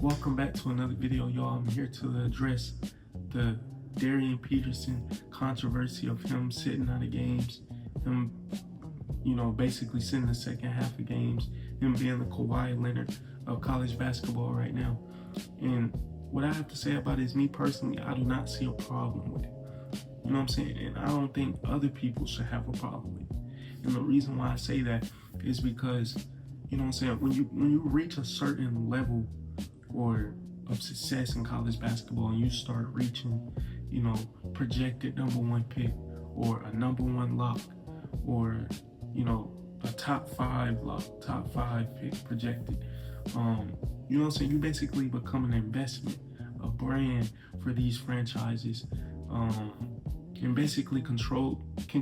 Welcome back to another video, y'all. I'm here to address the Darryn Peterson controversy of him sitting out of games, him, basically sitting the second half of games, him being the Kawhi Leonard of college basketball right now. And what I have to say about it is, me personally, I do not see a problem with it. You know what I'm saying? And I don't think other people should have a problem with it. And the reason why I say that is because, you know what I'm saying, when you reach a certain level or of success in college basketball and you start reaching, projected #1 pick or a #1 lock or, a top 5 lock, top 5 pick projected, you know what I'm saying, you basically become an investment, a brand for these franchises, and basically can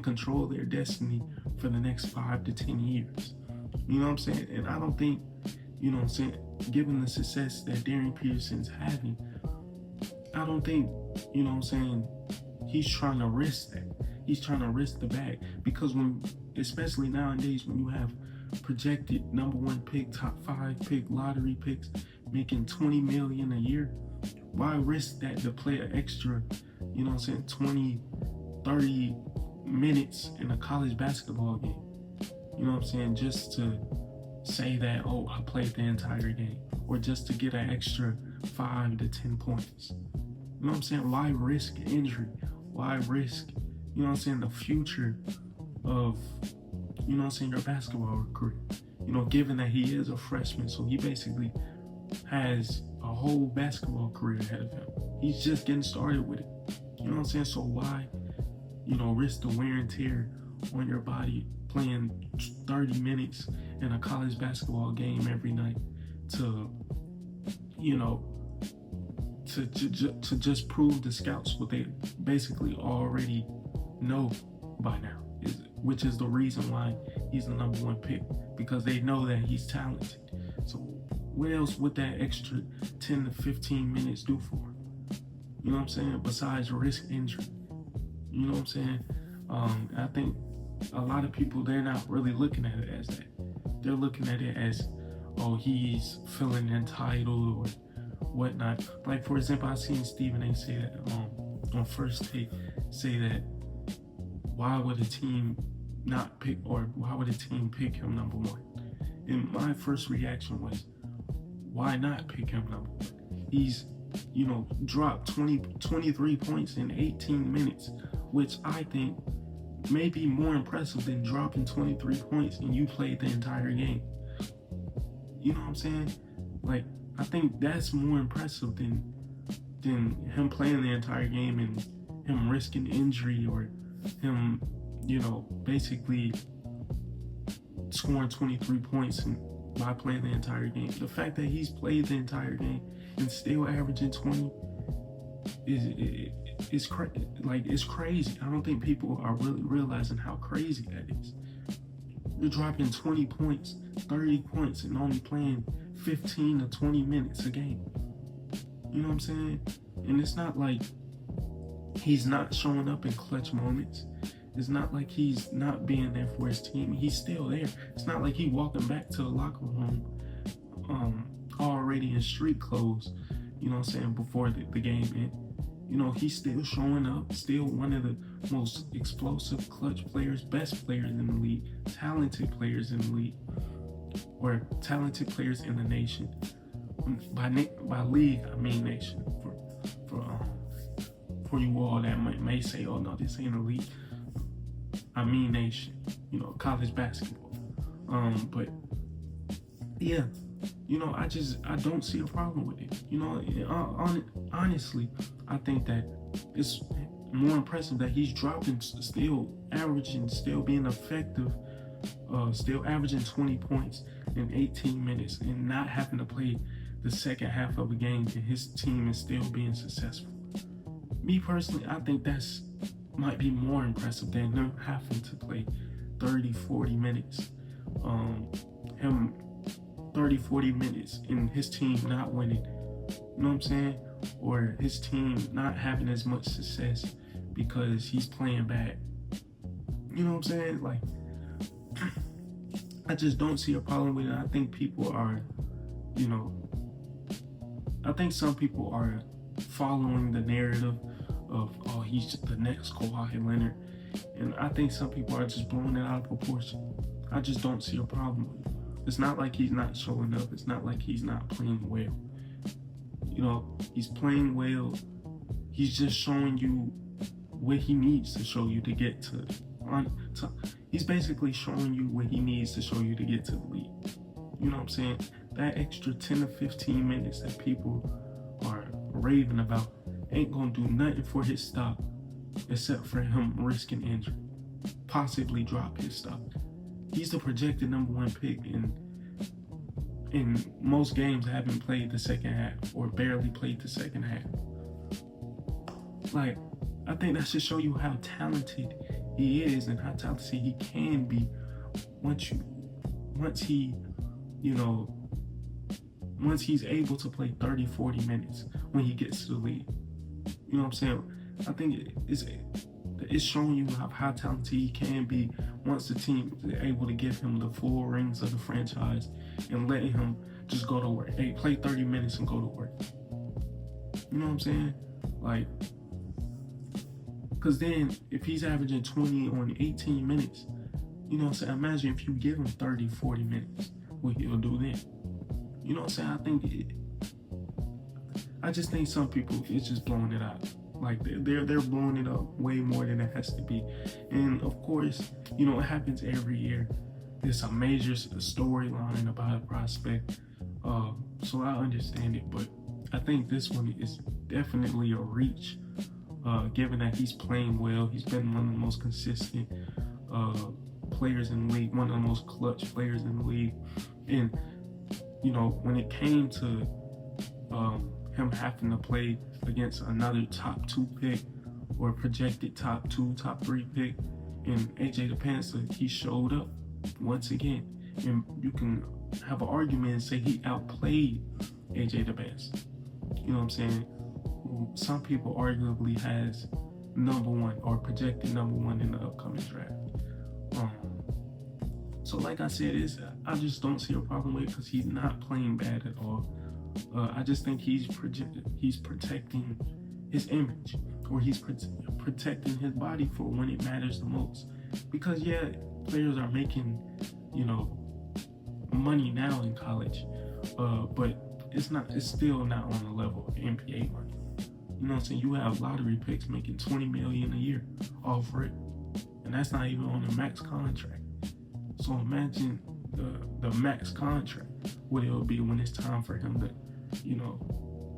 control their destiny for the next 5 to 10 years. You know what I'm saying? And I don't think, given the success that Darryn Peterson's having, I don't think, he's trying to risk that. He's trying to risk the bag, because especially nowadays, when you have projected #1 pick, top 5 pick, lottery picks making $20 million a year, why risk that to play an extra, 20, 30 minutes in a college basketball game? You know what I'm saying? Just to say that, oh, I played the entire game, or just to get an extra 5 to 10 points. You know what I'm saying? Why risk injury? Why risk, the future of, your basketball career? Given that he is a freshman, so he basically has a whole basketball career ahead of him. He's just getting started with it. You know what I'm saying? So why, risk the wear and tear on your body playing 30 minutes in a college basketball game every night to just prove the scouts what they basically already know by now, which is the reason why he's the #1 pick, because they know that he's talented. So what else would that extra 10 to 15 minutes do for him? You know what I'm saying? Besides risk injury. You know what I'm saying? I think a lot of people, they're not really looking at it as that. They're looking at it as, oh, he's feeling entitled or whatnot. Like, for example, I seen Stephen A. say that on First Take, say that why would a team not pick, or why would a team pick him #1? And my first reaction was, why not pick him #1? He's, dropped 23 points in 18 minutes, which I think may be more impressive than dropping 23 points and you played the entire game. You know what I'm saying? Like, I think that's more impressive than him playing the entire game and him risking injury, or him, basically scoring 23 points by playing the entire game. The fact that he's played the entire game and still averaging 20 is crazy. Like, it's crazy. I don't think people are really realizing how crazy that is. You're dropping 20 points, 30 points, and only playing 15 to 20 minutes a game. You know what I'm saying? And it's not like he's not showing up in clutch moments. It's not like he's not being there for his team. He's still there. It's not like he walking back to the locker room already in street clothes, before the game ended. He's still showing up, still one of the most explosive clutch players, best players in the league, talented players in the league, or talented players in the nation. By league, I mean nation. For you all that may say, oh no, this ain't a league, I mean nation, college basketball. But yeah, I don't see a problem with it. Honestly, I think that it's more impressive that he's dropping, still averaging, still being effective, still averaging 20 points in 18 minutes and not having to play the second half of a game, and his team is still being successful. Me personally, I think that's might be more impressive than him having to play 30, 40 minutes. Him 30, 40 minutes and his team not winning. You know what I'm saying? Or his team not having as much success because he's playing bad. You know what I'm saying? Like, I just don't see a problem with it. I think people are, I think some people are following the narrative of, oh, he's just the next Kawhi Leonard. And I think some people are just blowing it out of proportion. I just don't see a problem with it. It's not like he's not showing up. It's not like he's not playing well. You know, he's playing well. He's just showing you what he needs to show you to get to. He's basically showing you what he needs to show you to get to the league. You know what I'm saying? That extra 10 to 15 minutes that people are raving about ain't gonna do nothing for his stock except for him risking injury, possibly drop his stock. He's the projected #1 pick, and in most games haven't played the second half or barely played the second half. Like, I think that should show you how talented he is and how talented he can be once he's able to play 30, 40 minutes when he gets to the league. You know what I'm saying? I think it's showing you how talented he can be once the team is able to give him the full rings of the franchise and letting him just go to work. Hey, play 30 minutes and go to work. You know what I'm saying? Like, because then if he's averaging 20 on 18 minutes, you know what I'm saying? Imagine if you give him 30, 40 minutes, what he'll do then. You know what I'm saying? I just think some people is just blowing it out. Like, they're blowing it up way more than it has to be. And of course, you know, it happens every year. There's a major storyline about a prospect. So I understand it, but I think this one is definitely a reach, given that he's playing well. He's been one of the most consistent players in the league, one of the most clutch players in the league. And, you know, when it came to him having to play against another top 2 pick or projected top 2, top 3 pick in AJ DePanza, he showed up once again. And you can have an argument and say he outplayed AJ DePanza. You know what I'm saying? Some people arguably has #1 or projected #1 in the upcoming draft. So like I said, I just don't see a problem with it because he's not playing bad at all. I just think he's protecting his image, or he's protecting his body for when it matters the most. Because yeah, players are making, you know, money now in college, but it's still not on the level of NBA money. You know what I'm saying? You have lottery picks making $20 million a year off rip, and that's not even on a max contract. So imagine the max contract, what it'll be when it's time for him to, you know,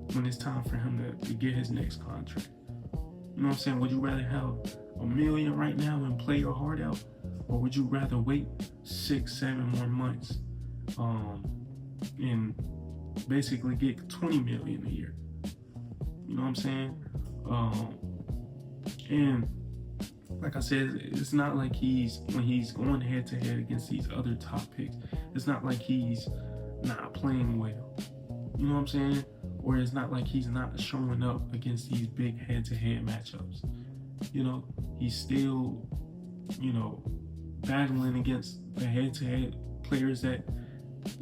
to get his next contract. You know what I'm saying? Would you rather have $1 million right now and play your heart out, or would you rather wait 6-7 more months and basically get $20 million a year? You know what I'm saying? And like I said, it's not like when he's going head to head against these other top picks, it's not like he's not playing well. You know what I'm saying? Or it's not like he's not showing up against these big head to head matchups. You know, he's still, you know, battling against the head to head players that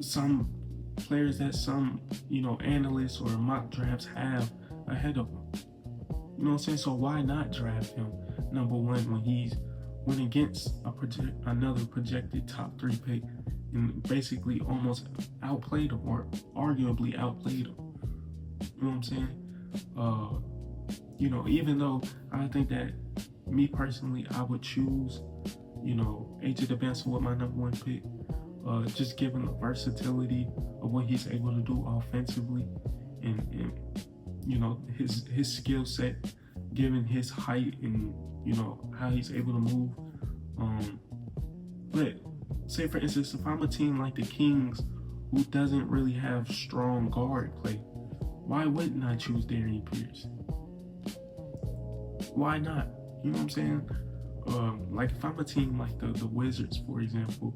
some, you know, analysts or mock drafts have ahead of him. You know what I'm saying? So why not draft him #1 when he's went against another projected top 3 pick and basically almost outplayed him, or arguably outplayed him? You know what I'm saying? You know, even though I think that me personally, I would choose, you know, AJ DePanza with my #1 pick, just given the versatility of what he's able to do offensively, and you know, his skill set, given his height and, you know, how he's able to move. But say for instance, if I'm a team like the Kings who doesn't really have strong guard play, why wouldn't I choose Darryn Peterson? Why not? You know what I'm saying? Like if I'm a team like the Wizards, for example,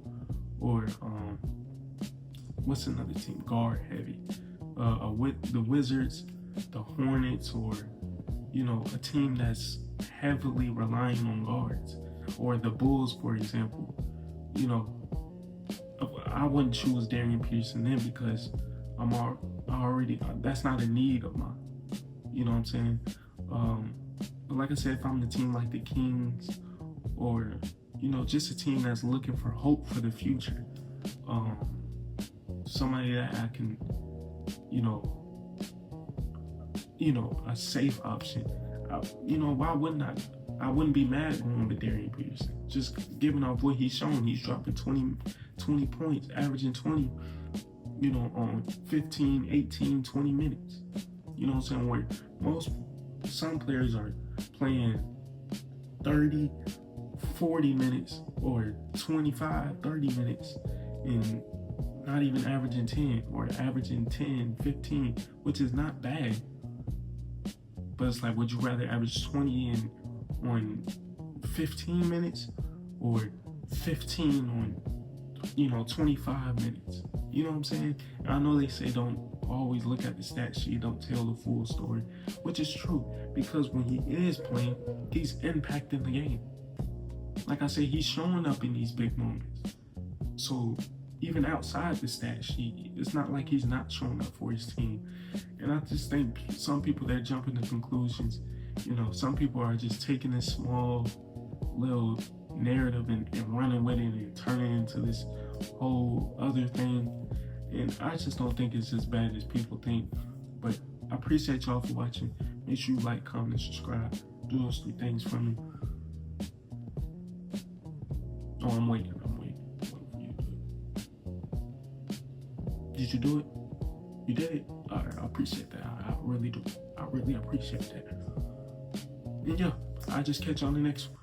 or what's another team guard heavy? With the Wizards, the Hornets, or, you know, a team that's heavily relying on guards, or the Bulls, for example. You know, I wouldn't choose Darryn Peterson then because I already, that's not a need of mine. You know what I'm saying? But like I said, if I'm the team like the Kings, or just a team that's looking for hope for the future, somebody that I can, a safe option. Why wouldn't I wouldn't be mad going with Darryn Peterson. Just giving off what he's shown. He's dropping 20 points, averaging 20, on 15, 18, 20 minutes. You know what I'm saying? Where some players are playing 30, 40 minutes or 25, 30 minutes and not even averaging 10, or averaging 10, 15, which is not bad. But it's like, would you rather average 20 on 15 minutes, or 15 on 25 minutes? You know what I'm saying? And I know they say don't always look at the stat sheet, don't tell the full story, which is true, because when he is playing, he's impacting the game. Like I said, he's showing up in these big moments. So even outside the stat sheet, it's not like he's not showing up for his team. And I just think some people, they're jumping to conclusions. Some people are just taking this small little narrative and running with it and turning it into this whole other thing. And I just don't think it's as bad as people think. But I appreciate y'all for watching. Make sure you like, comment, and subscribe. Do those 3 things for me. Oh, I'm waiting for you to do it. Did you do it? You did it? All right, I appreciate that. I really do. I really appreciate that. And yeah, I'll just catch you on the next one.